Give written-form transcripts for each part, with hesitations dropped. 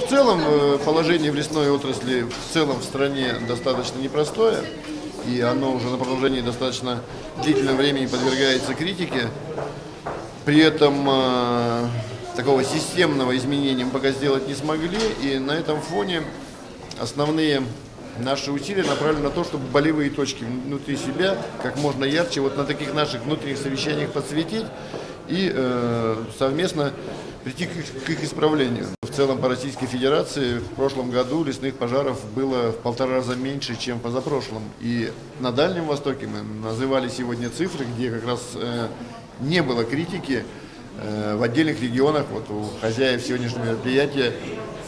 В целом положение в лесной отрасли в целом в стране достаточно непростое, и оно уже на протяжении достаточно длительного времени подвергается критике. При этом такого системного изменения мы пока сделать не смогли, и на этом фоне основные наши усилия направлены на то, чтобы болевые точки внутри себя как можно ярче вот на таких наших внутренних совещаниях подсветить и совместно прийти к их исправлению. В целом по Российской Федерации в прошлом году лесных пожаров было в 1,5 раза меньше, чем позапрошлом. И на Дальнем Востоке мы называли сегодня цифры, где как раз не было критики. В отдельных регионах, вот у хозяев сегодняшнего мероприятия,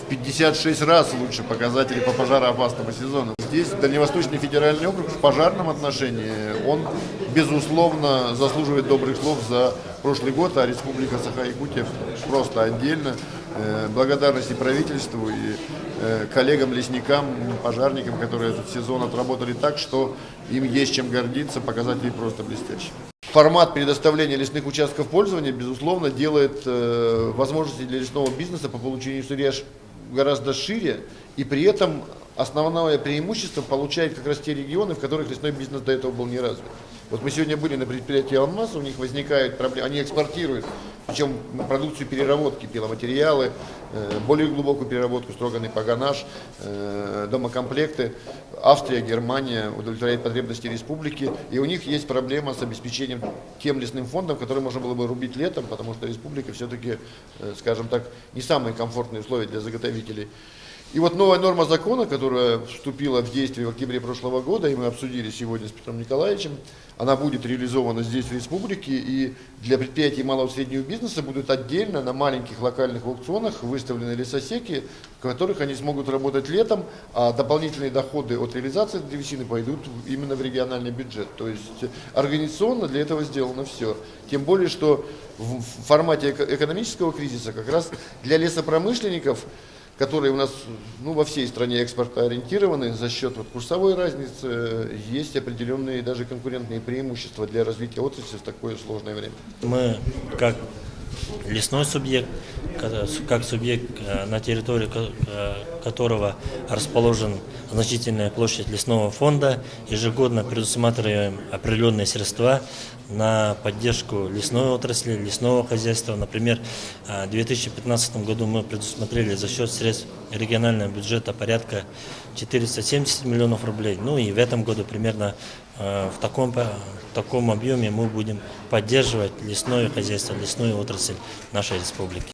в 56 раз лучше показатели по пожароопасному сезону. Здесь Дальневосточный федеральный округ в пожарном отношении, он безусловно заслуживает добрых слов за прошлый год, а Республика Саха-Якутия просто отдельно. Благодарности правительству и коллегам-лесникам, пожарникам, которые этот сезон отработали так, что им есть чем гордиться, показатели просто блестящие. Формат предоставления лесных участков пользования, безусловно, делает возможности для лесного бизнеса по получению сырья гораздо шире, и при этом основное преимущество получают как раз те регионы, в которых лесной бизнес до этого был не развит. Вот мы сегодня были на предприятии «Алмаз», у них возникают проблемы, они экспортируют, причем продукцию переработки, пиломатериалы, более глубокую переработку, строганный погонаж, домокомплекты. Австрия, Германия удовлетворяет потребности республики, и у них есть проблема с обеспечением тем лесным фондом, который можно было бы рубить летом, потому что республика все-таки, скажем так, не самые комфортные условия для заготовителей. И вот новая норма закона, которая вступила в действие в октябре прошлого года, и мы обсудили сегодня с Петром Николаевичем, она будет реализована здесь в республике, и для предприятий малого и среднего бизнеса будут отдельно на маленьких локальных аукционах выставлены лесосеки, в которых они смогут работать летом, а дополнительные доходы от реализации древесины пойдут именно в региональный бюджет. То есть организационно для этого сделано все. Тем более, что в формате экономического кризиса как раз для лесопромышленников, которые у нас во всей стране экспортоориентированы, за счет курсовой разницы есть определенные даже конкурентные преимущества для развития отрасли в такое сложное время. Мы как лесной субъект, как субъект, на территории которого расположена значительная площадь лесного фонда, ежегодно предусматриваем определенные средства на поддержку лесной отрасли, лесного хозяйства. Например, в 2015 году мы предусмотрели за счет средств регионального бюджета порядка 470 миллионов рублей. Ну и в этом году примерно в таком объеме мы будем поддерживать лесное хозяйство, лесную отрасль нашей республики.